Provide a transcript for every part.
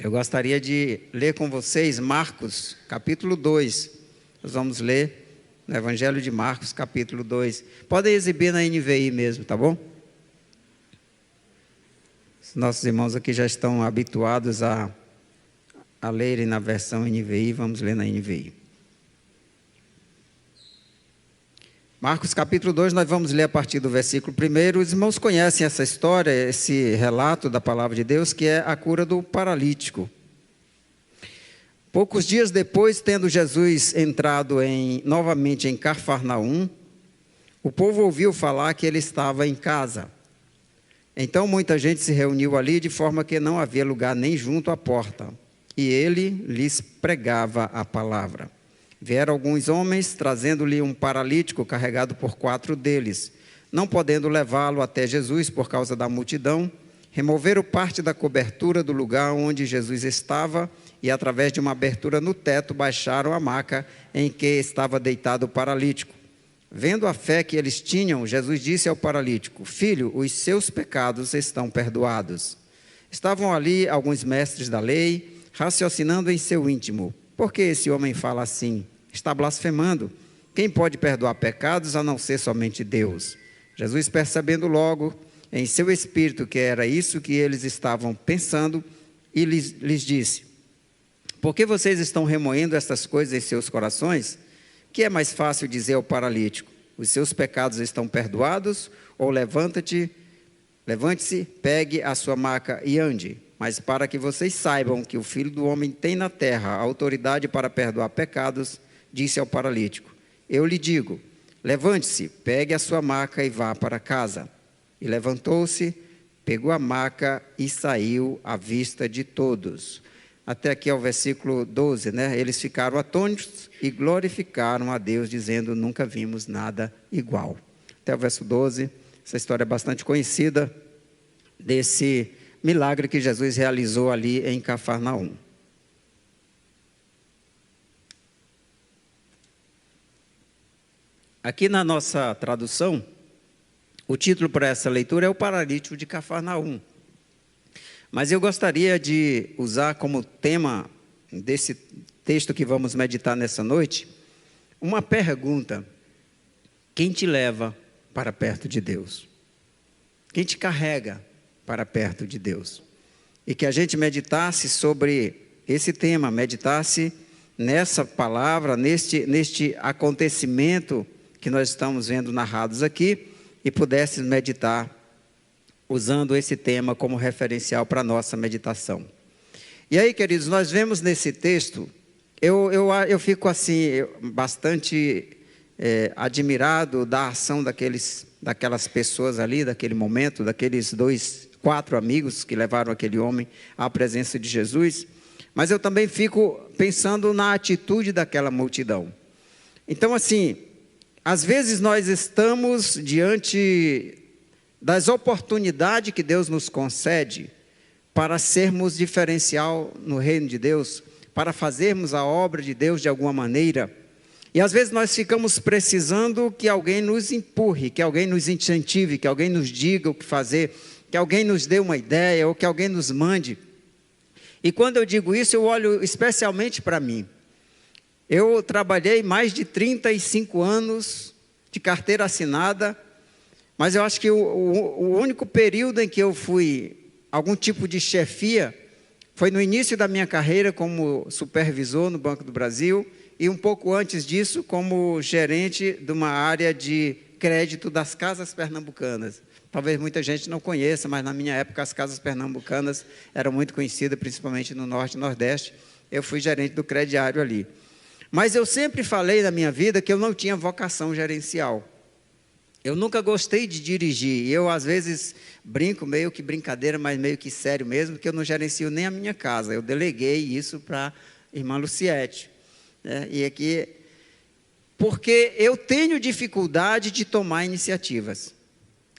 Eu gostaria de ler com vocês Marcos, capítulo 2. Nós vamos ler no Evangelho de Marcos, capítulo 2. Podem exibir na NVI mesmo, tá bom? Os nossos irmãos aqui já estão habituados a lerem na versão NVI, vamos ler na NVI. Marcos capítulo 2, nós vamos ler a partir do versículo 1. Os irmãos conhecem essa história, esse relato da palavra de Deus, que é a cura do paralítico. Poucos dias depois, tendo Jesus entrado novamente em Cafarnaum, o povo ouviu falar que ele estava em casa. Então muita gente se reuniu ali, de forma que não havia lugar nem junto à porta, e ele lhes pregava a palavra. Vieram alguns homens, trazendo-lhe um paralítico carregado por 4 deles. Não podendo levá-lo até Jesus por causa da multidão, removeram parte da cobertura do lugar onde Jesus estava e, através de uma abertura no teto, baixaram a maca em que estava deitado o paralítico. Vendo a fé que eles tinham, Jesus disse ao paralítico: Filho, os seus pecados estão perdoados. Estavam ali alguns mestres da lei, raciocinando em seu íntimo: por que esse homem fala assim? Está blasfemando. Quem pode perdoar pecados a não ser somente Deus? Jesus, percebendo logo em seu espírito que era isso que eles estavam pensando, e lhes disse: por que vocês estão remoendo estas coisas em seus corações? Que é mais fácil dizer ao paralítico: os seus pecados estão perdoados, ou levante-se, pegue a sua maca e ande. Mas para que vocês saibam que o Filho do Homem tem na terra a autoridade para perdoar pecados, disse ao paralítico: eu lhe digo, levante-se, pegue a sua maca e vá para casa. E levantou-se, pegou a maca e saiu à vista de todos. Até aqui é o versículo 12, né? Eles ficaram atônitos e glorificaram a Deus, dizendo: nunca vimos nada igual. Até o verso 12, essa história é bastante conhecida, desse milagre que Jesus realizou ali em Cafarnaum. Aqui na nossa tradução, o título para essa leitura é o paralítico de Cafarnaum. Mas eu gostaria de usar como tema desse texto que vamos meditar nessa noite, uma pergunta: quem te leva para perto de Deus? Quem te carrega para perto de Deus? E que a gente meditasse sobre esse tema, meditasse nessa palavra, neste acontecimento que nós estamos vendo narrados aqui, e pudesse meditar usando esse tema como referencial para a nossa meditação. E aí, queridos, nós vemos nesse texto, eu fico assim, bastante admirado da ação daquelas pessoas ali, daquele momento, daqueles 4 amigos que levaram aquele homem à presença de Jesus, mas eu também fico pensando na atitude daquela multidão. Então, assim, às vezes nós estamos diante das oportunidades que Deus nos concede para sermos diferencial no reino de Deus, para fazermos a obra de Deus de alguma maneira, e às vezes nós ficamos precisando que alguém nos empurre, que alguém nos incentive, que alguém nos diga o que fazer, que alguém nos dê uma ideia, ou que alguém nos mande. E quando eu digo isso, eu olho especialmente para mim. Eu trabalhei mais de 35 anos de carteira assinada, mas eu acho que o único período em que eu fui algum tipo de chefia foi no início da minha carreira como supervisor no Banco do Brasil, e um pouco antes disso como gerente de uma área de crédito das Casas Pernambucanas. Talvez muita gente não conheça, mas na minha época as Casas Pernambucanas eram muito conhecidas, principalmente no Norte e Nordeste. Eu fui gerente do crediário ali. Mas eu sempre falei na minha vida que eu não tinha vocação gerencial. Eu nunca gostei de dirigir. E eu, às vezes, brinco, meio que brincadeira, mas meio que sério mesmo, que eu não gerencio nem a minha casa. Eu deleguei isso para a irmã Luciete. E aqui, porque eu tenho dificuldade de tomar iniciativas.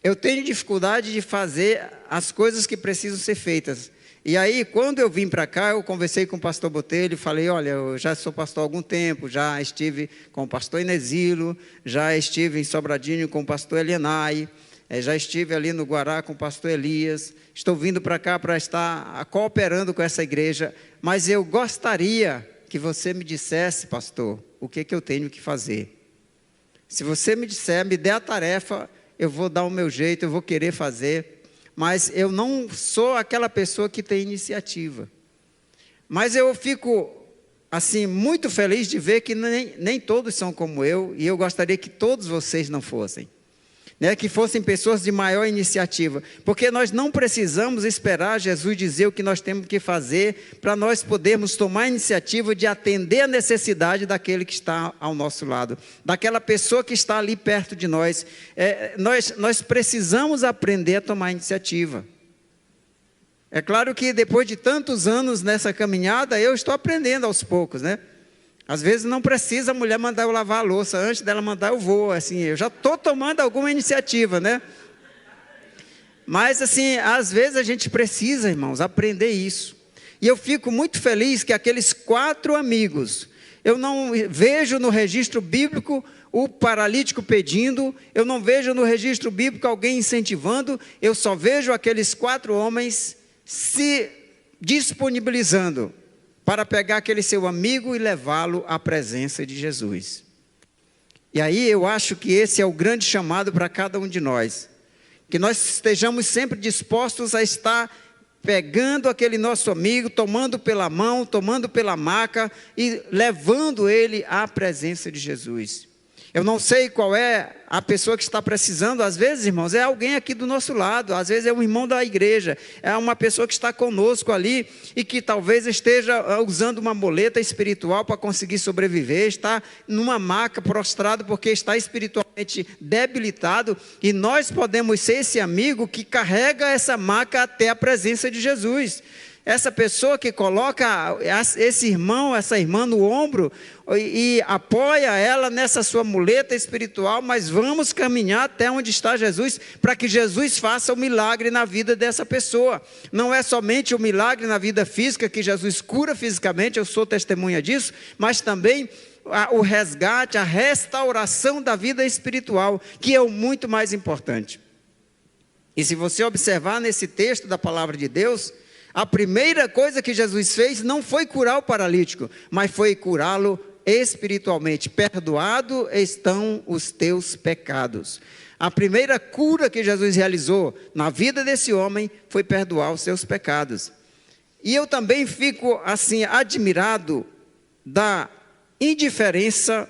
Eu tenho dificuldade de fazer as coisas que precisam ser feitas. E aí, quando eu vim para cá, eu conversei com o pastor Botelho e falei: olha, eu já sou pastor há algum tempo, já estive com o pastor Inesilo, já estive em Sobradinho com o pastor Elienay, Já estive ali no Guará com o pastor Elias, estou vindo para cá para estar cooperando com essa igreja, mas eu gostaria que você me dissesse, pastor, o que eu tenho que fazer. Se você me disser, me der a tarefa, eu vou dar o meu jeito, eu vou querer fazer, mas eu não sou aquela pessoa que tem iniciativa. Mas eu fico, assim, muito feliz de ver que nem todos são como eu, e eu gostaria que todos vocês não fossem. Que fossem pessoas de maior iniciativa, porque nós não precisamos esperar Jesus dizer o que nós temos que fazer, para nós podermos tomar a iniciativa de atender a necessidade daquele que está ao nosso lado, daquela pessoa que está ali perto de nós. Nós precisamos aprender a tomar iniciativa. É claro que depois de tantos anos nessa caminhada, eu estou aprendendo aos poucos, Às vezes não precisa a mulher mandar eu lavar a louça, antes dela mandar eu vou, assim, eu já estou tomando alguma iniciativa, Mas assim, às vezes a gente precisa, irmãos, aprender isso. E eu fico muito feliz que aqueles 4 amigos, eu não vejo no registro bíblico o paralítico pedindo, eu não vejo no registro bíblico alguém incentivando, eu só vejo aqueles 4 homens se disponibilizando para pegar aquele seu amigo e levá-lo à presença de Jesus. E aí eu acho que esse é o grande chamado para cada um de nós, que nós estejamos sempre dispostos a estar pegando aquele nosso amigo, tomando pela mão, tomando pela maca e levando ele à presença de Jesus. Eu não sei qual é a pessoa que está precisando, às vezes, irmãos, é alguém aqui do nosso lado, às vezes é um irmão da igreja, é uma pessoa que está conosco ali e que talvez esteja usando uma muleta espiritual para conseguir sobreviver, está numa maca prostrado porque está espiritualmente debilitado, e nós podemos ser esse amigo que carrega essa maca até a presença de Jesus. Essa pessoa que coloca esse irmão, essa irmã no ombro e apoia ela nessa sua muleta espiritual, mas vamos caminhar até onde está Jesus, para que Jesus faça o milagre na vida dessa pessoa. Não é somente o milagre na vida física, que Jesus cura fisicamente, eu sou testemunha disso, mas também o resgate, a restauração da vida espiritual, que é o muito mais importante. E se você observar nesse texto da palavra de Deus, a primeira coisa que Jesus fez não foi curar o paralítico, mas foi curá-lo espiritualmente. Perdoado estão os teus pecados. A primeira cura que Jesus realizou na vida desse homem foi perdoar os seus pecados. E eu também fico assim admirado da indiferença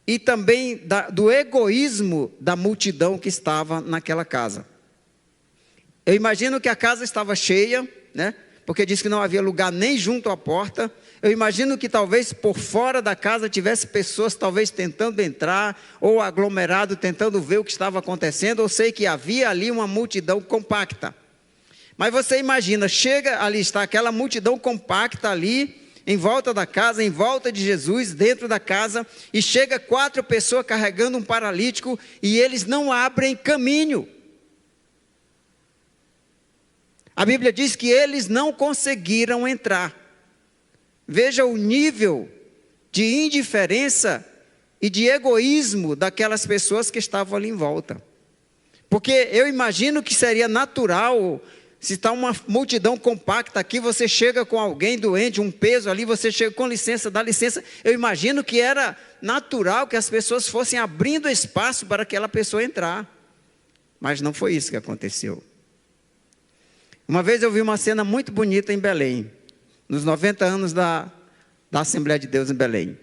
e também do egoísmo da multidão que estava naquela casa. Eu imagino que a casa estava cheia, porque diz que não havia lugar nem junto à porta. Eu imagino que talvez por fora da casa tivesse pessoas talvez tentando entrar, ou aglomerado tentando ver o que estava acontecendo. Eu sei que havia ali uma multidão compacta. Mas você imagina, chega ali, está aquela multidão compacta ali, em volta da casa, em volta de Jesus, dentro da casa, e chega 4 pessoas carregando um paralítico, e eles não abrem caminho. A Bíblia diz que eles não conseguiram entrar. Veja o nível de indiferença e de egoísmo daquelas pessoas que estavam ali em volta. Porque eu imagino que seria natural, se está uma multidão compacta aqui, você chega com alguém doente, um peso ali, você chega com licença, dá licença. Eu imagino que era natural que as pessoas fossem abrindo espaço para aquela pessoa entrar. Mas não foi isso que aconteceu. Uma vez eu vi uma cena muito bonita em Belém, nos 90 anos da Assembleia de Deus em Belém.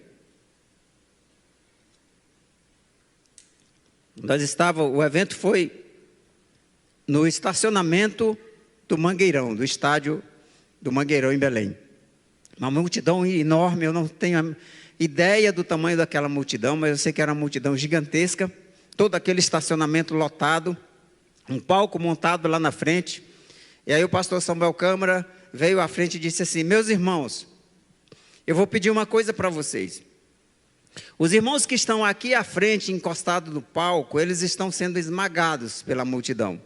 O evento foi no estacionamento do Mangueirão, do estádio do Mangueirão em Belém. Uma multidão enorme, eu não tenho ideia do tamanho daquela multidão, mas eu sei que era uma multidão gigantesca, todo aquele estacionamento lotado, um palco montado lá na frente. E aí o pastor Samuel Câmara veio à frente e disse assim: meus irmãos, eu vou pedir uma coisa para vocês. Os irmãos que estão aqui à frente, encostados no palco, eles estão sendo esmagados pela multidão.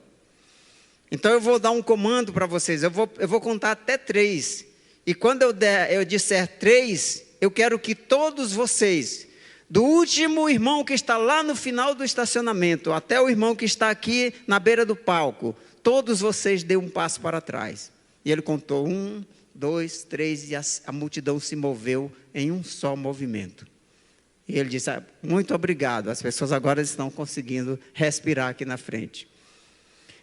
Então eu vou dar um comando para vocês, eu vou contar até 3. E quando eu disser 3, eu quero que todos vocês, Do último irmão que está lá no final do estacionamento, até o irmão que está aqui na beira do palco, todos vocês dêem um passo para trás. E ele contou 1, 2, 3, e a multidão se moveu em um só movimento. E ele disse, muito obrigado, as pessoas agora estão conseguindo respirar aqui na frente.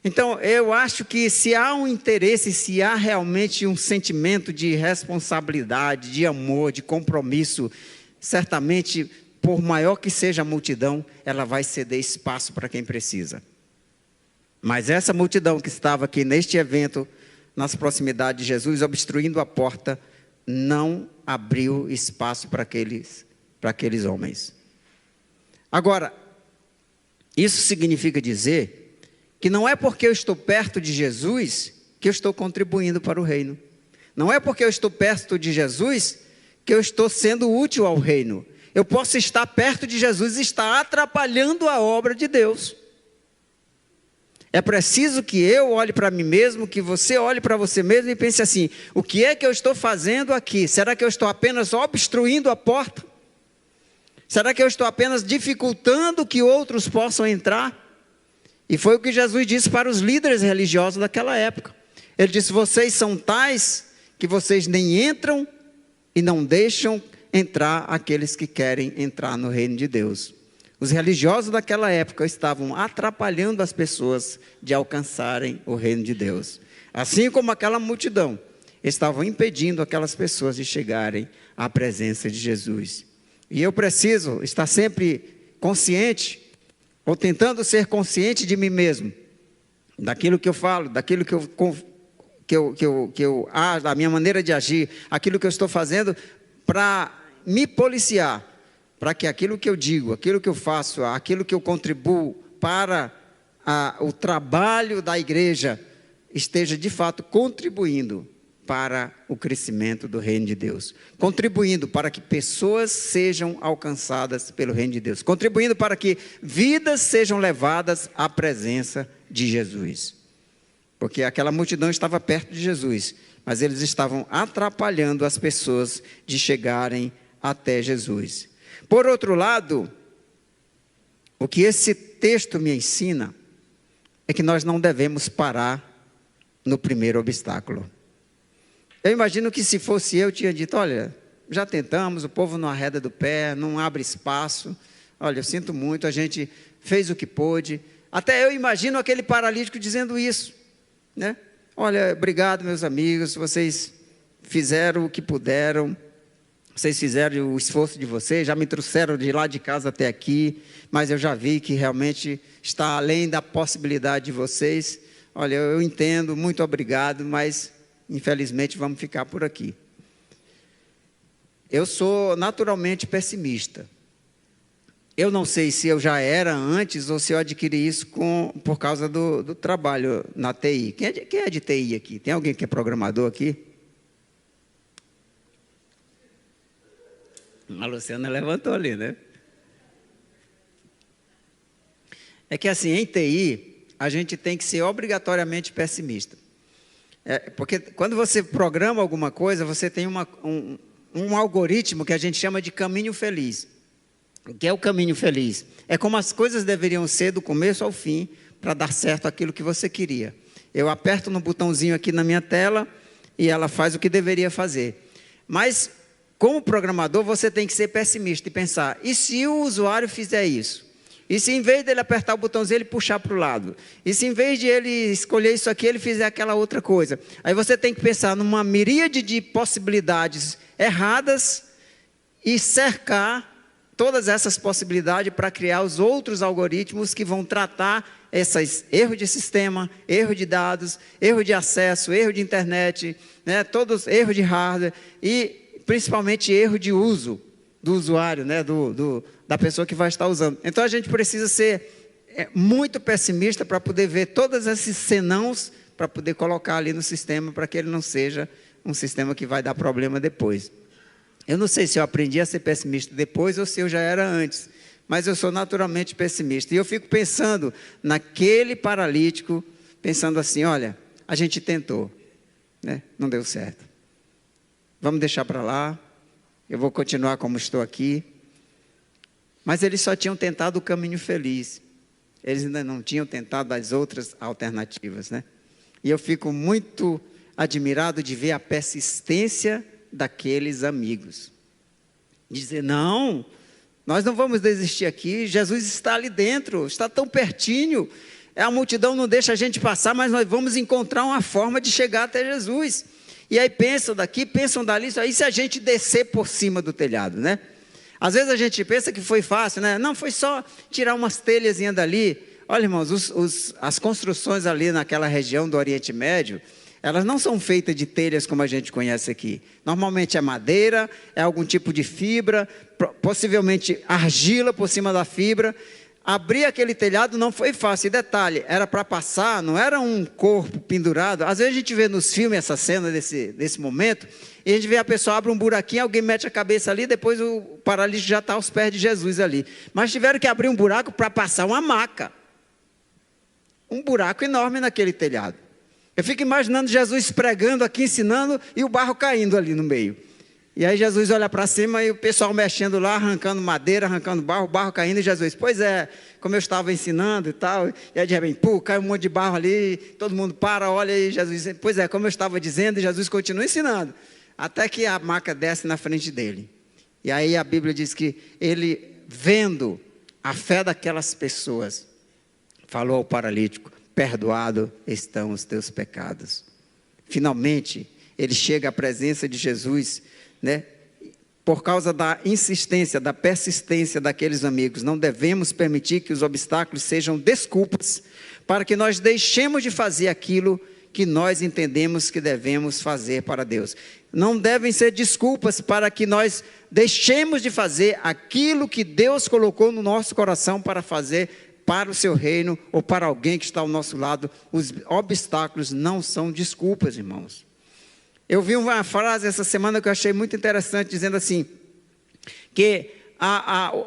Então, eu acho que se há um interesse, se há realmente um sentimento de responsabilidade, de amor, de compromisso, certamente, por maior que seja a multidão, ela vai ceder espaço para quem precisa. Mas essa multidão que estava aqui neste evento, nas proximidades de Jesus, obstruindo a porta, não abriu espaço para aqueles homens. Agora, isso significa dizer que não é porque eu estou perto de Jesus que eu estou contribuindo para o reino. Não é porque eu estou perto de Jesus que eu estou sendo útil ao reino. Eu posso estar perto de Jesus e estar atrapalhando a obra de Deus. É preciso que eu olhe para mim mesmo, que você olhe para você mesmo e pense assim, o que é que eu estou fazendo aqui? Será que eu estou apenas obstruindo a porta? Será que eu estou apenas dificultando que outros possam entrar? E foi o que Jesus disse para os líderes religiosos daquela época. Ele disse, vocês são tais que vocês nem entram e não deixam entrar aqueles que querem entrar no reino de Deus. Os religiosos daquela época estavam atrapalhando as pessoas de alcançarem o reino de Deus. Assim como aquela multidão, estavam impedindo aquelas pessoas de chegarem à presença de Jesus. E eu preciso estar sempre consciente, ou tentando ser consciente de mim mesmo, daquilo que eu falo, daquilo da minha maneira de agir, aquilo que eu estou fazendo para me policiar, para que aquilo que eu digo, aquilo que eu faço, aquilo que eu contribuo para o trabalho da igreja, esteja de fato contribuindo para o crescimento do reino de Deus, contribuindo para que pessoas sejam alcançadas pelo reino de Deus, contribuindo para que vidas sejam levadas à presença de Jesus. Porque aquela multidão estava perto de Jesus, mas eles estavam atrapalhando as pessoas de chegarem até Jesus. Por outro lado, o que esse texto me ensina é que nós não devemos parar no primeiro obstáculo. Eu imagino que se fosse eu tinha dito, olha, já tentamos, o povo não arreda do pé, não abre espaço, olha, eu sinto muito, a gente fez o que pôde. Até eu imagino aquele paralítico dizendo isso, né? Olha, obrigado meus amigos, vocês fizeram o que puderam, vocês fizeram o esforço de vocês, já me trouxeram de lá de casa até aqui, mas eu já vi que realmente está além da possibilidade de vocês. Olha, eu entendo, muito obrigado, mas infelizmente vamos ficar por aqui. Eu sou naturalmente pessimista. Eu não sei se eu já era antes ou se eu adquiri isso por causa do trabalho na TI. Quem é de TI aqui? Tem alguém que é programador aqui? A Luciana levantou ali, né? É que assim, em TI, a gente tem que ser obrigatoriamente pessimista. Porque quando você programa alguma coisa, você tem um algoritmo que a gente chama de caminho feliz. O que é o caminho feliz? É como as coisas deveriam ser do começo ao fim para dar certo aquilo que você queria. Eu aperto no botãozinho aqui na minha tela e ela faz o que deveria fazer. Mas, como programador, você tem que ser pessimista e pensar, e se o usuário fizer isso? E se em vez dele apertar o botãozinho, ele puxar para o lado? E se em vez de ele escolher isso aqui, ele fizer aquela outra coisa? Aí você tem que pensar numa miríade de possibilidades erradas e cercar todas essas possibilidades para criar os outros algoritmos que vão tratar esses erros de sistema, erro de dados, erro de acesso, erro de internet, né, todos erros de hardware e principalmente erro de uso do usuário, né, da pessoa que vai estar usando. Então a gente precisa ser muito pessimista para poder ver todos esses senãos para poder colocar ali no sistema para que ele não seja um sistema que vai dar problema depois. Eu não sei se eu aprendi a ser pessimista depois ou se eu já era antes, mas eu sou naturalmente pessimista. E eu fico pensando naquele paralítico, pensando assim, olha, a gente tentou, né? Não deu certo. Vamos deixar para lá, eu vou continuar como estou aqui. Mas eles só tinham tentado o caminho feliz. Eles ainda não tinham tentado as outras alternativas, né? E eu fico muito admirado de ver a persistência daqueles amigos. Dizer, não, nós não vamos desistir aqui, Jesus está ali dentro, está tão pertinho, a multidão não deixa a gente passar, mas nós vamos encontrar uma forma de chegar até Jesus. E aí pensam daqui, pensam dali, aí se a gente descer por cima do telhado, né? Às vezes a gente pensa que foi fácil, né? Não, foi só tirar umas telhazinhas dali. Olha, irmãos, as construções ali naquela região do Oriente Médio, elas não são feitas de telhas como a gente conhece aqui. Normalmente é madeira, é algum tipo de fibra, possivelmente argila por cima da fibra. Abrir aquele telhado não foi fácil. E detalhe, era para passar, não era um corpo pendurado. Às vezes a gente vê nos filmes essa cena desse momento, e a gente vê a pessoa abre um buraquinho, alguém mete a cabeça ali, depois o paralítico já está aos pés de Jesus ali. Mas tiveram que abrir um buraco para passar uma maca. Um buraco enorme naquele telhado. Eu fico imaginando Jesus pregando aqui, ensinando, e o barro caindo ali no meio. E aí Jesus olha para cima e o pessoal mexendo lá, arrancando madeira, arrancando barro, o barro caindo, e Jesus, pois é, como eu estava ensinando e tal, e aí de repente, cai um monte de barro ali, todo mundo para, olha, e Jesus, pois é, como eu estava dizendo, e Jesus continua ensinando, até que a maca desce na frente dele. E aí a Bíblia diz que ele, vendo a fé daquelas pessoas, falou ao paralítico, perdoado estão os teus pecados. Finalmente, ele chega à presença de Jesus, né? Por causa da insistência, da persistência daqueles amigos. Não devemos permitir que os obstáculos sejam desculpas para que nós deixemos de fazer aquilo que nós entendemos que devemos fazer para Deus. Não devem ser desculpas para que nós deixemos de fazer aquilo que Deus colocou no nosso coração para fazer para o seu reino ou para alguém que está ao nosso lado. Os obstáculos não são desculpas, irmãos. Eu vi uma frase essa semana que eu achei muito interessante, dizendo assim, que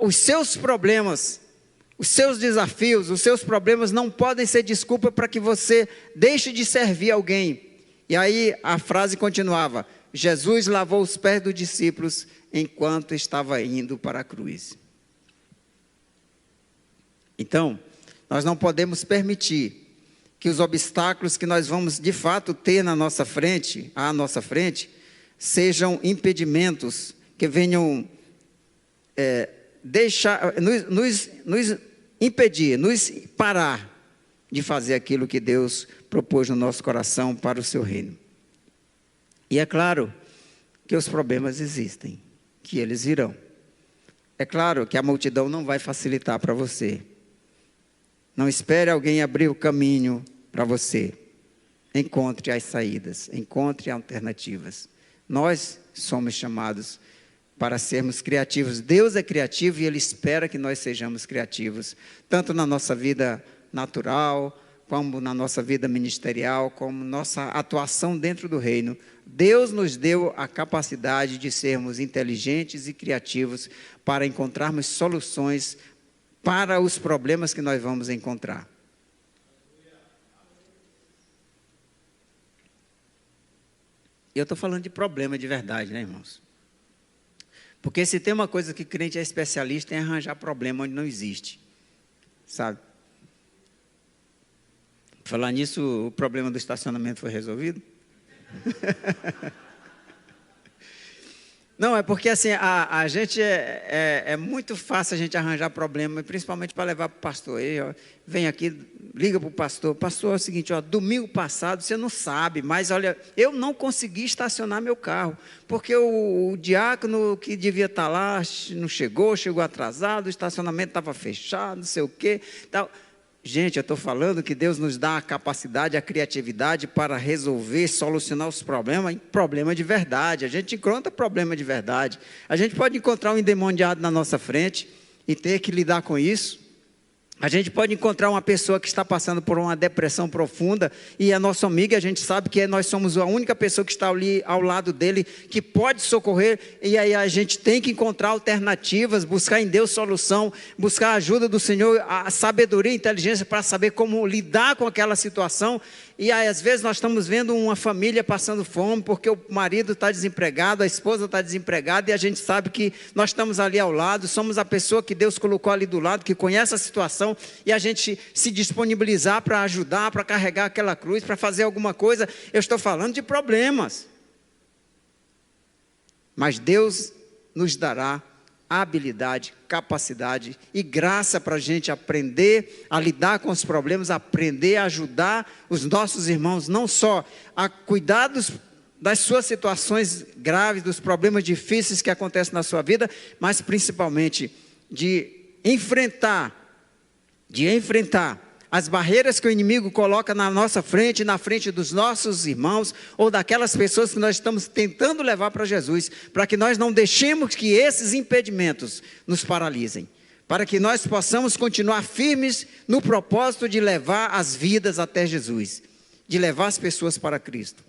os seus problemas, os seus desafios, os seus problemas não podem ser desculpa para que você deixe de servir alguém. E aí a frase continuava, Jesus lavou os pés dos discípulos enquanto estava indo para a cruz. Então, nós não podemos permitir que os obstáculos que nós vamos de fato ter à nossa frente, sejam impedimentos que venham nos impedir, nos parar de fazer aquilo que Deus propôs no nosso coração para o seu reino. E é claro que os problemas existem, que eles virão. É claro que a multidão não vai facilitar para você. Não espere alguém abrir o caminho para você. Encontre as saídas, encontre alternativas. Nós somos chamados para sermos criativos. Deus é criativo e Ele espera que nós sejamos criativos, tanto na nossa vida natural, como na nossa vida ministerial, como nossa atuação dentro do reino. Deus nos deu a capacidade de sermos inteligentes e criativos para encontrarmos soluções para os problemas que nós vamos encontrar. E eu estou falando de problema de verdade, né, irmãos? Porque se tem uma coisa que crente é especialista, é arranjar problema onde não existe, sabe? Falar nisso, o problema do estacionamento foi resolvido? Não, é porque assim, a gente é muito fácil a gente arranjar problema, principalmente para levar para o pastor. Ele, ó, vem aqui, liga para o pastor. Pastor, é o seguinte, ó, domingo passado, você não sabe, mas olha, eu não consegui estacionar meu carro, porque o diácono que devia estar lá não chegou atrasado, o estacionamento estava fechado, não sei o quê, tal. Gente, eu estou falando que Deus nos dá a capacidade, a criatividade para resolver, solucionar os problemas, problema de verdade. A gente encontra problema de verdade. A gente pode encontrar um endemoniado na nossa frente e ter que lidar com isso. A gente pode encontrar uma pessoa que está passando por uma depressão profunda e é nosso amigo, e a gente sabe que nós somos a única pessoa que está ali ao lado dele, que pode socorrer, e aí a gente tem que encontrar alternativas, buscar em Deus solução, buscar a ajuda do Senhor, a sabedoria e inteligência para saber como lidar com aquela situação. E aí, às vezes nós estamos vendo uma família passando fome, porque o marido está desempregado, a esposa está desempregada, e a gente sabe que nós estamos ali ao lado, somos a pessoa que Deus colocou ali do lado, que conhece a situação, e a gente se disponibilizar para ajudar, para carregar aquela cruz, para fazer alguma coisa. Eu estou falando de problemas, mas Deus nos dará habilidade, capacidade e graça para a gente aprender a lidar com os problemas, aprender a ajudar os nossos irmãos, não só a cuidar das suas situações graves, dos problemas difíceis que acontecem na sua vida, mas principalmente de enfrentar as barreiras que o inimigo coloca na nossa frente, na frente dos nossos irmãos, ou daquelas pessoas que nós estamos tentando levar para Jesus, para que nós não deixemos que esses impedimentos nos paralisem, para que nós possamos continuar firmes no propósito de levar as vidas até Jesus, de levar as pessoas para Cristo,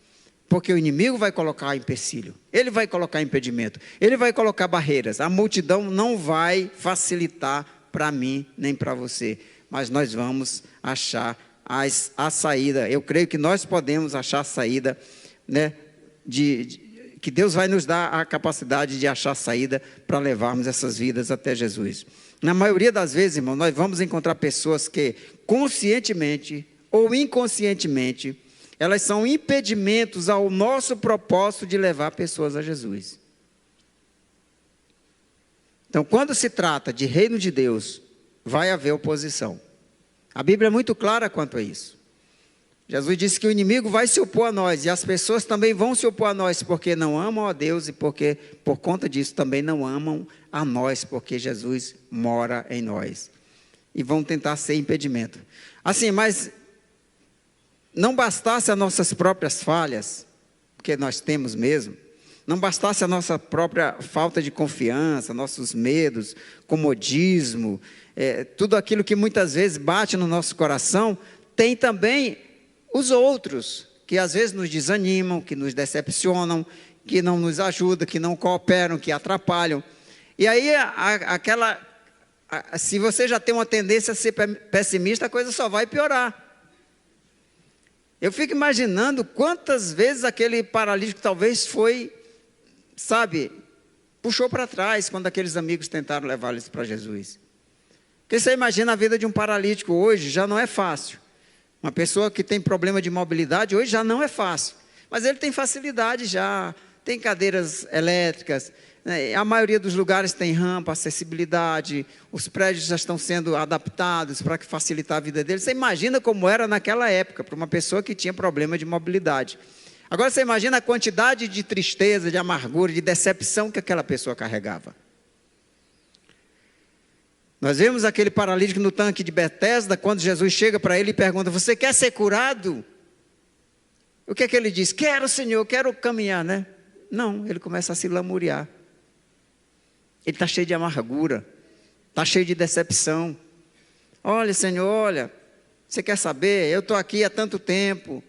porque o inimigo vai colocar empecilho, ele vai colocar impedimento, ele vai colocar barreiras, a multidão não vai facilitar para mim nem para você, mas nós vamos achar a saída. Eu creio que nós podemos achar a saída, né, que Deus vai nos dar a capacidade de achar a saída para levarmos essas vidas até Jesus. Na maioria das vezes, irmão, nós vamos encontrar pessoas que conscientemente ou inconscientemente, elas são impedimentos ao nosso propósito de levar pessoas a Jesus. Então, quando se trata de reino de Deus, vai haver oposição. A Bíblia é muito clara quanto a isso. Jesus disse que o inimigo vai se opor a nós, e as pessoas também vão se opor a nós, porque não amam a Deus, e porque, por conta disso, também não amam a nós, porque Jesus mora em nós. E vão tentar ser impedimento. Assim, mas não bastasse as nossas próprias falhas, porque nós temos mesmo, não bastasse a nossa própria falta de confiança, nossos medos, comodismo, tudo aquilo que muitas vezes bate no nosso coração, tem também os outros, que às vezes nos desanimam, que nos decepcionam, que não nos ajudam, que não cooperam, que atrapalham. E aí, se você já tem uma tendência a ser pessimista, a coisa só vai piorar. Eu fico imaginando quantas vezes aquele paralítico talvez puxou para trás quando aqueles amigos tentaram levar eles para Jesus. Porque você imagina a vida de um paralítico hoje, já não é fácil. Uma pessoa que tem problema de mobilidade hoje já não é fácil. Mas ele tem facilidade já, tem cadeiras elétricas, né? A maioria dos lugares tem rampa, acessibilidade, os prédios já estão sendo adaptados para facilitar a vida dele. Você imagina como era naquela época, para uma pessoa que tinha problema de mobilidade. Agora você imagina a quantidade de tristeza, de amargura, de decepção que aquela pessoa carregava. Nós vemos aquele paralítico no tanque de Betesda, quando Jesus chega para ele e pergunta: você quer ser curado? O que é que ele diz? Quero, Senhor, quero caminhar, né? Não, ele começa a se lamuriar. Ele está cheio de amargura, está cheio de decepção. Olha, Senhor, olha, você quer saber? Eu estou aqui há tanto tempo.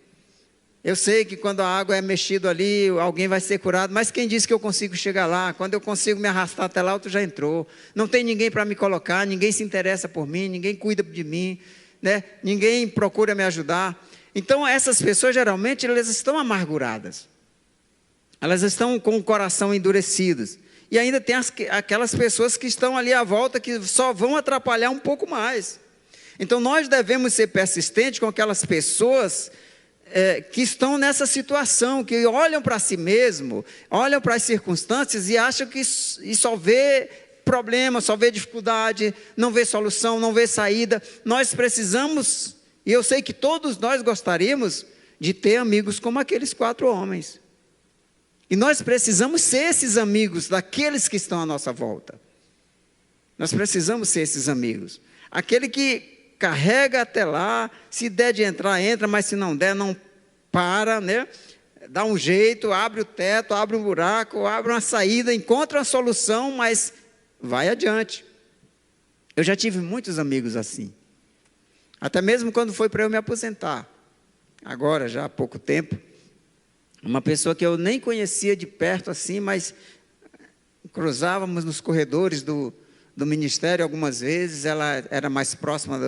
Eu sei que quando a água é mexida ali, alguém vai ser curado, mas quem disse que eu consigo chegar lá? Quando eu consigo me arrastar até lá, tu já entrou. Não tem ninguém para me colocar, ninguém se interessa por mim, ninguém cuida de mim, né? Ninguém procura me ajudar. Então, essas pessoas, geralmente, elas estão amarguradas. Elas estão com o coração endurecidos. E ainda tem aquelas pessoas que estão ali à volta, que só vão atrapalhar um pouco mais. Então, nós devemos ser persistentes com aquelas pessoas que estão nessa situação, que olham para si mesmo, olham para as circunstâncias e acham que só vê problema, só vê dificuldade, não vê solução, não vê saída. Nós precisamos, e eu sei que todos nós gostaríamos de ter amigos como aqueles 4 homens. E nós precisamos ser esses amigos daqueles que estão à nossa volta. Nós precisamos ser esses amigos. Aquele que carrega até lá, se der de entrar, entra, mas se não der, não para, né? Dá um jeito, abre o teto, abre um buraco, abre uma saída, encontra uma solução, mas vai adiante. Eu já tive muitos amigos assim. Até mesmo quando foi para eu me aposentar, agora já há pouco tempo, uma pessoa que eu nem conhecia de perto assim, mas cruzávamos nos corredores do ministério algumas vezes, ela era mais próxima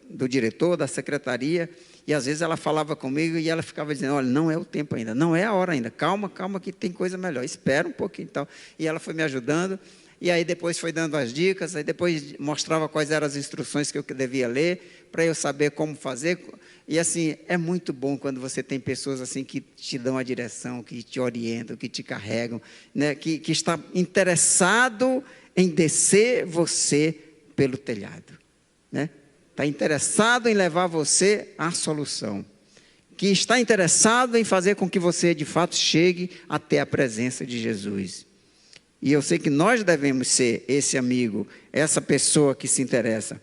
do diretor, da secretaria, e às vezes ela falava comigo e ela ficava dizendo, olha, não é o tempo ainda, não é a hora ainda, calma, calma que tem coisa melhor, espera um pouquinho e tal. E ela foi me ajudando, e aí depois foi dando as dicas, aí depois mostrava quais eram as instruções que eu devia ler, para eu saber como fazer. E assim, é muito bom quando você tem pessoas assim que te dão a direção, que te orientam, que te carregam, né? que está interessado em descer você pelo telhado, né? Está interessado em levar você à solução, que está interessado em fazer com que você de fato chegue até a presença de Jesus. E eu sei que nós devemos ser esse amigo, essa pessoa que se interessa.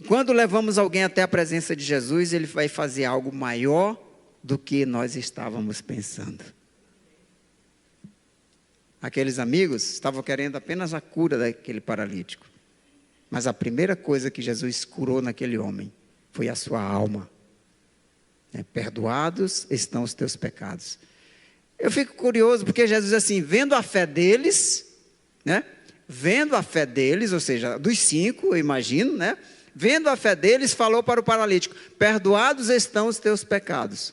Quando levamos alguém até a presença de Jesus, ele vai fazer algo maior do que nós estávamos pensando. Aqueles amigos estavam querendo apenas a cura daquele paralítico. Mas a primeira coisa que Jesus curou naquele homem foi a sua alma. Perdoados estão os teus pecados. Eu fico curioso porque Jesus assim, vendo a fé deles, né? Vendo a fé deles, ou seja, dos 5, eu imagino, né? Vendo a fé deles, falou para o paralítico, perdoados estão os teus pecados.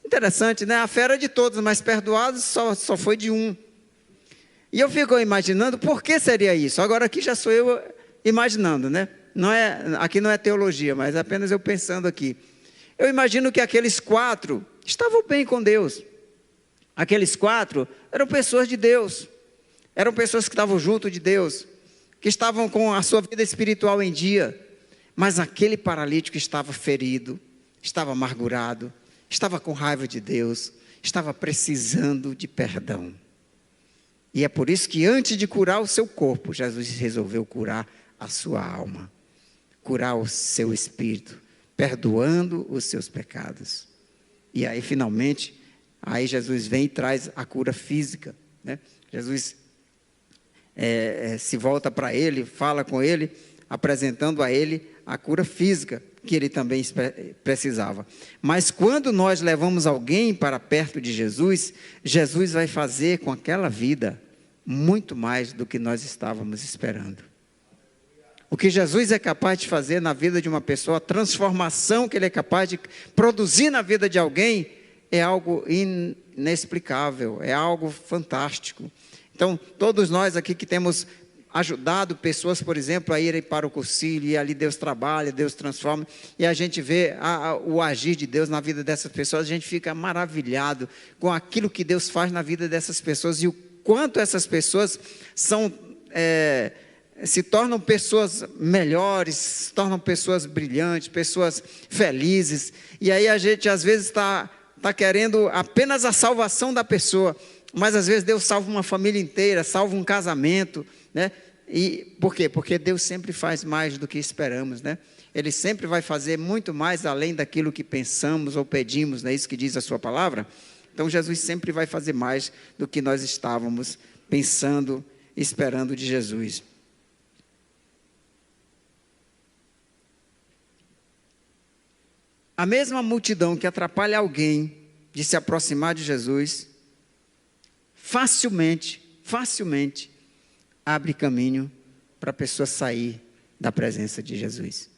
Interessante, né? A fé era de todos, mas perdoados só foi de um. E eu fico imaginando, por que seria isso? Agora aqui já sou eu imaginando, né? Aqui não é teologia, mas apenas eu pensando aqui. Eu imagino que aqueles 4 estavam bem com Deus. Aqueles 4 eram pessoas de Deus. Eram pessoas que estavam junto de Deus, que estavam com a sua vida espiritual em dia. Mas aquele paralítico estava ferido, estava amargurado, estava com raiva de Deus, estava precisando de perdão. E é por isso que antes de curar o seu corpo, Jesus resolveu curar a sua alma, curar o seu espírito, perdoando os seus pecados. E aí finalmente, aí Jesus vem e traz a cura física, né? Jesus se volta para ele, fala com ele, apresentando a ele a cura física que ele também precisava. Mas quando nós levamos alguém para perto de Jesus, Jesus vai fazer com aquela vida muito mais do que nós estávamos esperando. O que Jesus é capaz de fazer na vida de uma pessoa, a transformação que ele é capaz de produzir na vida de alguém, é algo inexplicável, é algo fantástico. Então, todos nós aqui que temos ajudado pessoas, por exemplo, a irem para o concílio, e ali Deus trabalha, Deus transforma, e a gente vê o agir de Deus na vida dessas pessoas, a gente fica maravilhado com aquilo que Deus faz na vida dessas pessoas, e o quanto essas pessoas se tornam pessoas melhores, se tornam pessoas brilhantes, pessoas felizes, e aí a gente às vezes está querendo apenas a salvação da pessoa, mas às vezes Deus salva uma família inteira, salva um casamento, né? E por quê? Porque Deus sempre faz mais do que esperamos, né? Ele sempre vai fazer muito mais além daquilo que pensamos ou pedimos, não é isso que diz a sua palavra? Então Jesus sempre vai fazer mais do que nós estávamos pensando, esperando de Jesus. A mesma multidão que atrapalha alguém de se aproximar de Jesus, facilmente abre caminho para a pessoa sair da presença de Jesus.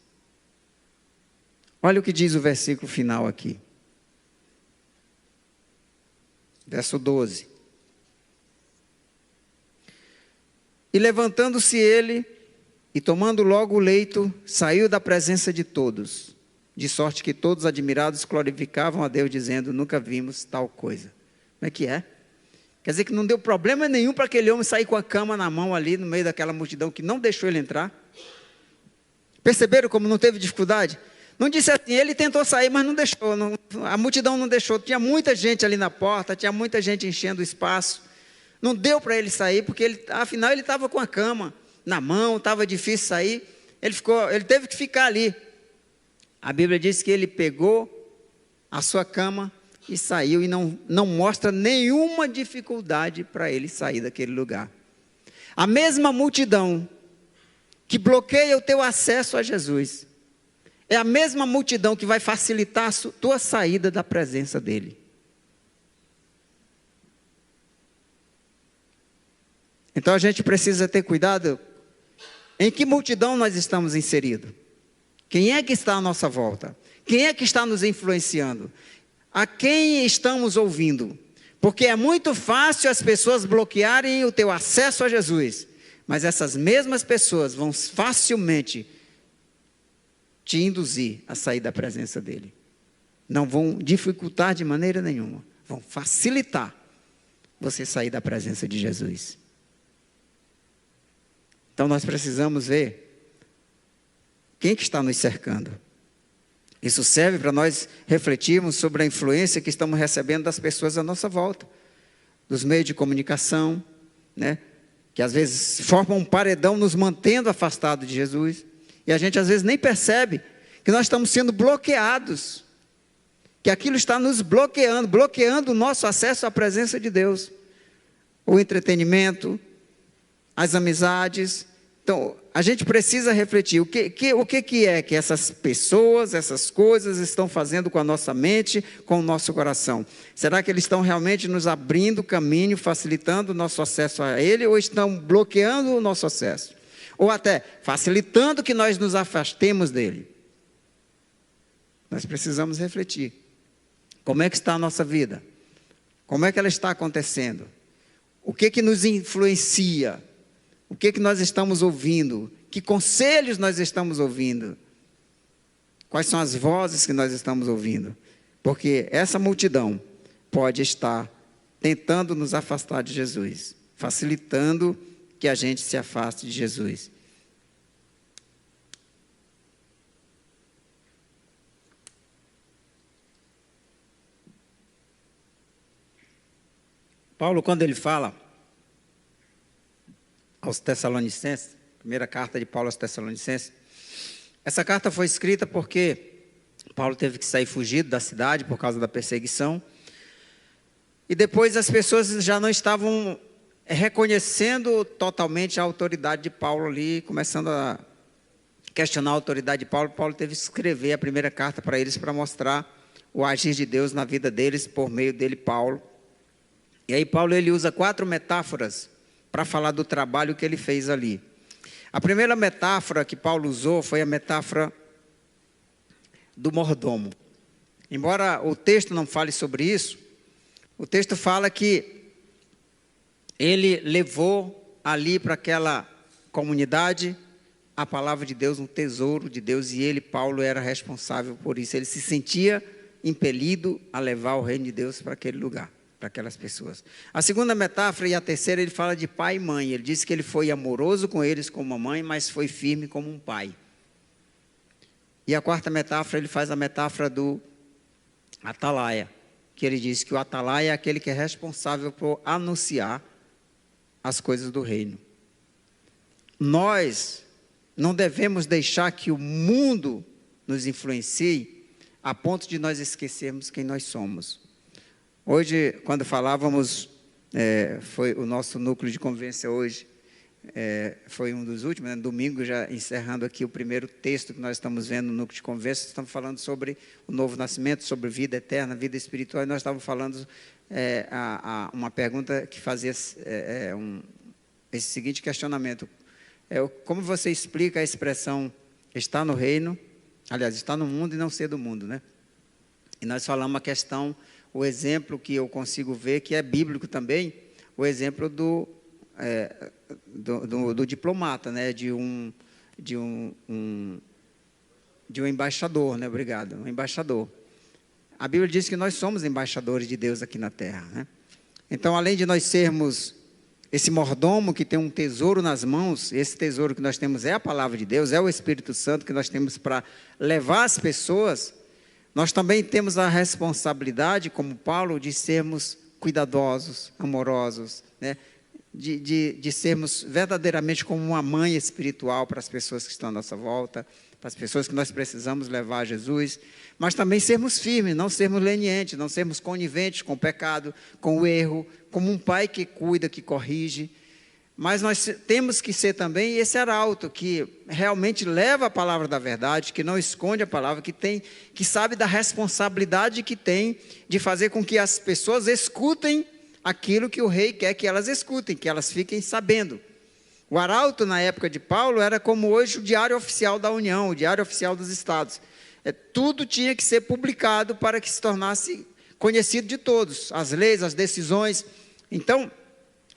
Olha o que diz o versículo final aqui. Verso 12. E levantando-se ele, e tomando logo o leito, saiu da presença de todos, de sorte que todos admirados glorificavam a Deus, dizendo, nunca vimos tal coisa. Como é que é? Quer dizer que não deu problema nenhum para aquele homem sair com a cama na mão ali, no meio daquela multidão que não deixou ele entrar. Perceberam como não teve dificuldade? Não disse assim, ele tentou sair, mas não deixou, a multidão não deixou. Tinha muita gente ali na porta, tinha muita gente enchendo o espaço. Não deu para ele sair, porque afinal ele estava com a cama na mão, estava difícil sair. Ele teve que ficar ali. A Bíblia diz que ele pegou a sua cama e saiu, e não mostra nenhuma dificuldade para ele sair daquele lugar. A mesma multidão que bloqueia o teu acesso a Jesus, É a mesma multidão que vai facilitar a tua saída da presença dele. Então a gente precisa ter cuidado em que multidão nós estamos inseridos. Quem é que está à nossa volta? Quem é que está nos influenciando? A quem estamos ouvindo? Porque é muito fácil as pessoas bloquearem o teu acesso a Jesus, mas essas mesmas pessoas vão facilmente te induzir a sair da presença dele. Não vão dificultar de maneira nenhuma, vão facilitar você sair da presença de Jesus. Então nós precisamos ver quem que está nos cercando. Isso serve para nós refletirmos sobre a influência que estamos recebendo das pessoas à nossa volta, dos meios de comunicação, né? Que às vezes formam um paredão nos mantendo afastados de Jesus, e a gente às vezes nem percebe que nós estamos sendo bloqueados, que aquilo está nos bloqueando o nosso acesso à presença de Deus, o entretenimento, as amizades. Então, a gente precisa refletir o que é que essas pessoas, essas coisas estão fazendo com a nossa mente, com o nosso coração. Será que eles estão realmente nos abrindo caminho, facilitando o nosso acesso a Ele, ou estão bloqueando o nosso acesso? Ou até facilitando que nós nos afastemos dEle? Nós precisamos refletir. Como é que está a nossa vida? Como é que ela está acontecendo? O que nos influencia? O que nós estamos ouvindo? Que conselhos nós estamos ouvindo? Quais são as vozes que nós estamos ouvindo? Porque essa multidão pode estar tentando nos afastar de Jesus, facilitando que a gente se afaste de Jesus. Paulo, quando ele fala aos Tessalonicenses, primeira carta de Paulo aos Tessalonicenses, essa carta foi escrita porque Paulo teve que sair fugido da cidade por causa da perseguição, e depois as pessoas já não estavam reconhecendo totalmente a autoridade de Paulo ali, começando a questionar a autoridade de Paulo. Paulo teve que escrever a primeira carta para eles, para mostrar o agir de Deus na vida deles, por meio dele, Paulo. E aí Paulo ele usa 4 metáforas para falar do trabalho que ele fez ali. A primeira metáfora que Paulo usou foi a metáfora do mordomo. Embora o texto não fale sobre isso, o texto fala que ele levou ali para aquela comunidade a palavra de Deus, um tesouro de Deus, e ele, Paulo, era responsável por isso. Ele se sentia impelido a levar o reino de Deus para aquele lugar, para aquelas pessoas. A segunda metáfora e a terceira, ele fala de pai e mãe. Ele disse que ele foi amoroso com eles como uma mãe, mas foi firme como um pai. E a quarta metáfora, ele faz a metáfora do atalaia, que ele diz que o atalaia é aquele que é responsável por anunciar as coisas do reino. Nós não devemos deixar que o mundo nos influencie a ponto de nós esquecermos quem nós somos. Hoje, quando falávamos, foi o nosso núcleo de convivência hoje, foi um dos últimos, né? Domingo, já encerrando aqui o primeiro texto que nós estamos vendo no núcleo de convivência, estamos falando sobre o novo nascimento, sobre vida eterna, vida espiritual, e nós estávamos falando uma pergunta que fazia esse seguinte questionamento: como você explica a expressão está no reino, aliás, está no mundo e não ser do mundo, né? E nós falamos a questão, o exemplo que eu consigo ver, que é bíblico também, o exemplo do diplomata, né? de um embaixador, né? Obrigado, um embaixador. A Bíblia diz que nós somos embaixadores de Deus aqui na terra, né? Então, além de nós sermos esse mordomo que tem um tesouro nas mãos, esse tesouro que nós temos é a palavra de Deus, é o Espírito Santo que nós temos para levar as pessoas, nós também temos a responsabilidade, como Paulo, de sermos cuidadosos, amorosos, né? de sermos verdadeiramente como uma mãe espiritual para as pessoas que estão à nossa volta, para as pessoas que nós precisamos levar a Jesus, mas também sermos firmes, não sermos lenientes, não sermos coniventes com o pecado, com o erro, como um pai que cuida, que corrige, mas nós temos que ser também esse arauto que realmente leva a palavra da verdade, que não esconde a palavra, que sabe da responsabilidade que tem de fazer com que as pessoas escutem aquilo que o rei quer que elas escutem, que elas fiquem sabendo. O arauto, na época de Paulo, era como hoje o diário oficial da União, o diário oficial dos estados. Tudo tinha que ser publicado para que se tornasse conhecido de todos, as leis, as decisões. Então,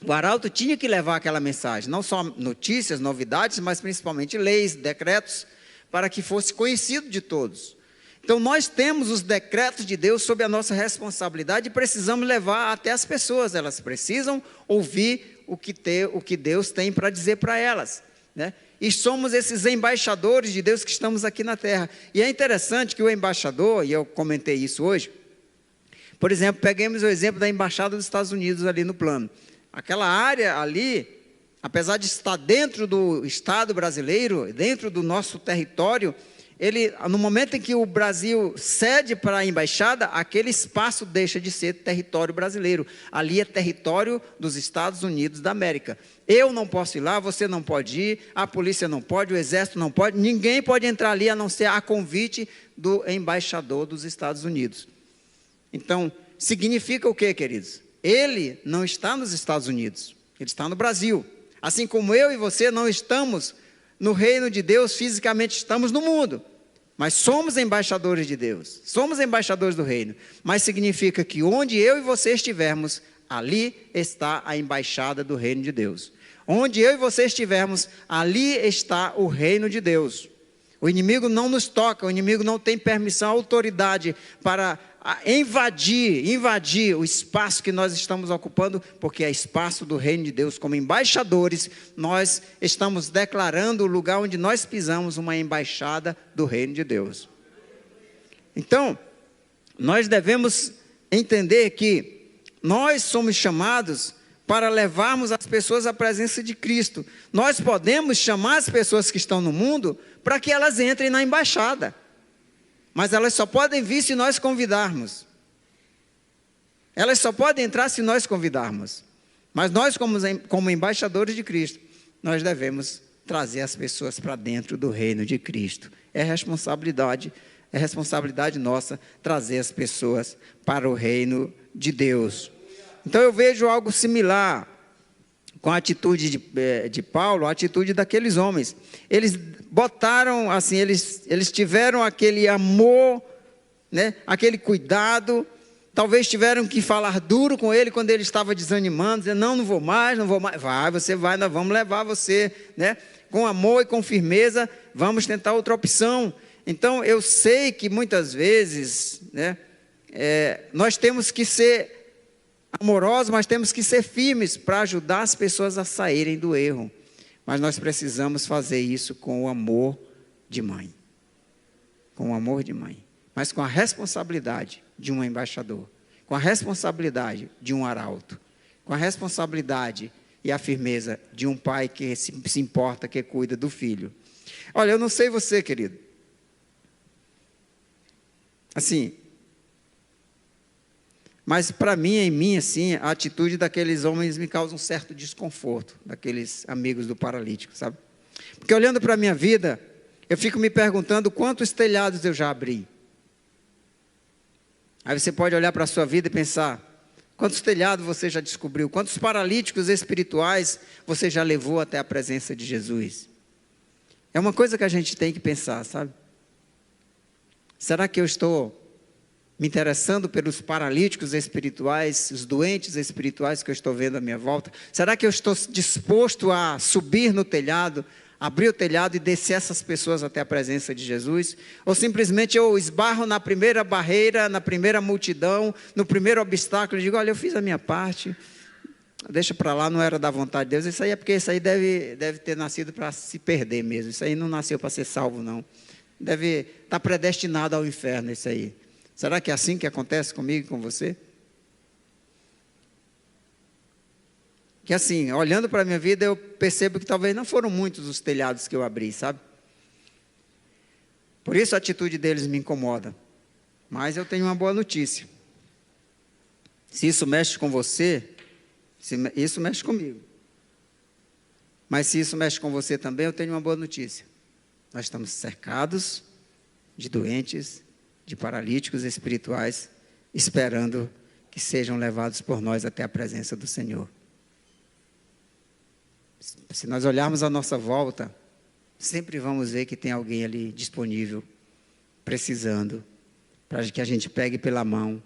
o arauto tinha que levar aquela mensagem, não só notícias, novidades, mas principalmente leis, decretos, para que fosse conhecido de todos. Então, nós temos os decretos de Deus sob a nossa responsabilidade e precisamos levar até as pessoas. Elas precisam ouvir o que Deus tem para dizer para elas, né? E somos esses embaixadores de Deus que estamos aqui na terra. E é interessante que o embaixador, e eu comentei isso hoje, por exemplo, peguemos o exemplo da Embaixada dos Estados Unidos ali no plano. Aquela área ali, apesar de estar dentro do Estado brasileiro, dentro do nosso território, no momento em que o Brasil cede para a embaixada, aquele espaço deixa de ser território brasileiro. Ali é território dos Estados Unidos da América. Eu não posso ir lá, você não pode ir, a polícia não pode, o exército não pode, ninguém pode entrar ali a não ser a convite do embaixador dos Estados Unidos. Então, significa o quê, queridos? Ele não está nos Estados Unidos, ele está no Brasil. Assim como eu e você não estamos no reino de Deus, fisicamente estamos no mundo. Mas somos embaixadores de Deus, somos embaixadores do reino. Mas significa que onde eu e você estivermos, ali está a embaixada do reino de Deus. Onde eu e você estivermos, ali está o reino de Deus. O inimigo não nos toca, o inimigo não tem permissão, autoridade para invadir o espaço que nós estamos ocupando, porque é espaço do reino de Deus. Como embaixadores, nós estamos declarando o lugar onde nós pisamos uma embaixada do reino de Deus. Então, nós devemos entender que nós somos chamados para levarmos as pessoas à presença de Cristo. Nós podemos chamar as pessoas que estão no mundo para que elas entrem na embaixada. Mas elas só podem vir se nós convidarmos. Elas só podem entrar se nós convidarmos. Mas nós, como embaixadores de Cristo, nós devemos trazer as pessoas para dentro do reino de Cristo. É responsabilidade nossa trazer as pessoas para o reino de Deus. Então eu vejo algo similar com a atitude de Paulo, a atitude daqueles homens. Eles botaram, assim, eles tiveram aquele amor, né, aquele cuidado. Talvez tiveram que falar duro com ele quando ele estava desanimando, dizendo, não vou mais. Você vai, nós vamos levar você, né, com amor e com firmeza, vamos tentar outra opção. Então, eu sei que muitas vezes, né, nós temos que ser amorosos, mas temos que ser firmes para ajudar as pessoas a saírem do erro. Mas nós precisamos fazer isso com o amor de mãe. Com o amor de mãe. Mas com a responsabilidade de um embaixador. Com a responsabilidade de um arauto. Com a responsabilidade e a firmeza de um pai que se importa, que cuida do filho. Olha, eu não sei você, querido. Assim, mas para mim, em mim, assim, a atitude daqueles homens me causa um certo desconforto, daqueles amigos do paralítico, sabe? Porque olhando para a minha vida, eu fico me perguntando quantos telhados eu já abri. Aí você pode olhar para a sua vida e pensar, quantos telhados você já descobriu, quantos paralíticos espirituais você já levou até a presença de Jesus. É uma coisa que a gente tem que pensar, sabe? Será que eu estou me interessando pelos paralíticos espirituais, os doentes espirituais que eu estou vendo à minha volta? Será que eu estou disposto a subir no telhado, abrir o telhado e descer essas pessoas até a presença de Jesus? Ou simplesmente eu esbarro na primeira barreira, na primeira multidão, no primeiro obstáculo e digo, olha, eu fiz a minha parte, deixa para lá, não era da vontade de Deus. Isso aí é porque isso aí deve ter nascido para se perder mesmo, isso aí não nasceu para ser salvo não, deve estar predestinado ao inferno isso aí. Será que é assim que acontece comigo e com você? Que assim, olhando para a minha vida, eu percebo que talvez não foram muitos os telhados que eu abri, sabe? Por isso a atitude deles me incomoda. Mas eu tenho uma boa notícia. Se isso mexe com você, isso mexe comigo. Mas se isso mexe com você também, eu tenho uma boa notícia. Nós estamos cercados de doentes, de paralíticos espirituais, esperando que sejam levados por nós até a presença do Senhor. Se nós olharmos à nossa volta, sempre vamos ver que tem alguém ali disponível, precisando, para que a gente pegue pela mão.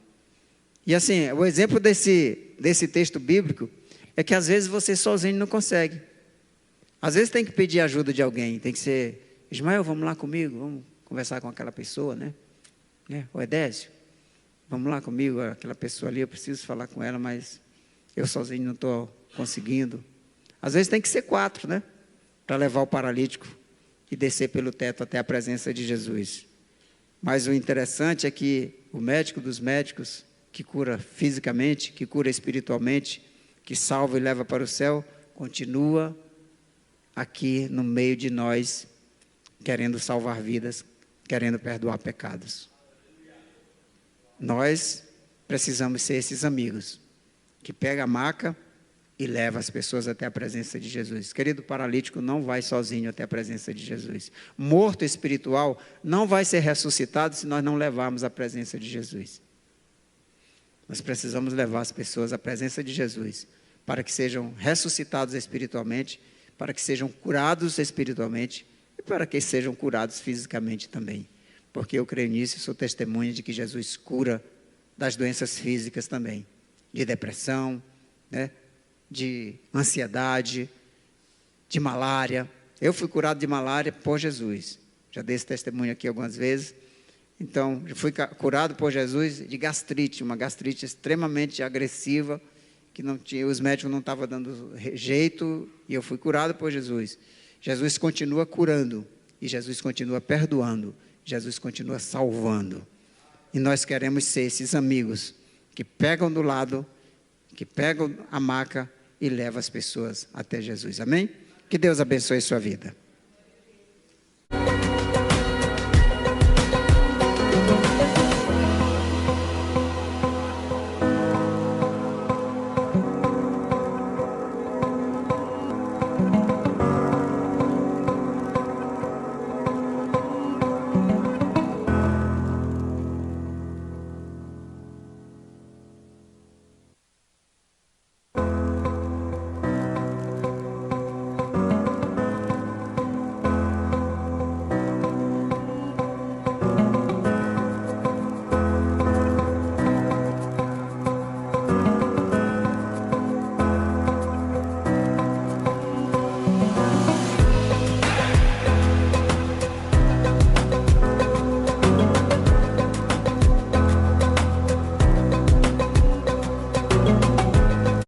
E assim, o exemplo desse texto bíblico é que às vezes você sozinho não consegue. Às vezes tem que pedir ajuda de alguém, tem que ser, Ismael, vamos lá comigo, vamos conversar com aquela pessoa, né? O Edésio, vamos lá comigo, aquela pessoa ali, eu preciso falar com ela, mas eu sozinho não estou conseguindo. Às vezes tem que ser 4, né? Para levar o paralítico e descer pelo teto até a presença de Jesus. Mas o interessante é que o médico dos médicos, que cura fisicamente, que cura espiritualmente, que salva e leva para o céu, continua aqui no meio de nós, querendo salvar vidas, querendo perdoar pecados. Nós precisamos ser esses amigos, que pega a maca e leva as pessoas até a presença de Jesus. Querido, paralítico não vai sozinho até a presença de Jesus. Morto espiritual não vai ser ressuscitado se nós não levarmos a presença de Jesus. Nós precisamos levar as pessoas à presença de Jesus, para que sejam ressuscitados espiritualmente, para que sejam curados espiritualmente e para que sejam curados fisicamente também. Porque eu creio nisso e sou testemunha de que Jesus cura das doenças físicas também, de depressão, né? De ansiedade, de malária. Eu fui curado de malária por Jesus. Já dei esse testemunho aqui algumas vezes. Então, eu fui curado por Jesus de gastrite, uma gastrite extremamente agressiva, que não tinha, os médicos não estavam dando jeito, e eu fui curado por Jesus. Jesus continua curando, e Jesus continua perdoando, Jesus continua salvando. E nós queremos ser esses amigos que pegam do lado, que pegam a maca e levam as pessoas até Jesus. Amém? Que Deus abençoe a sua vida.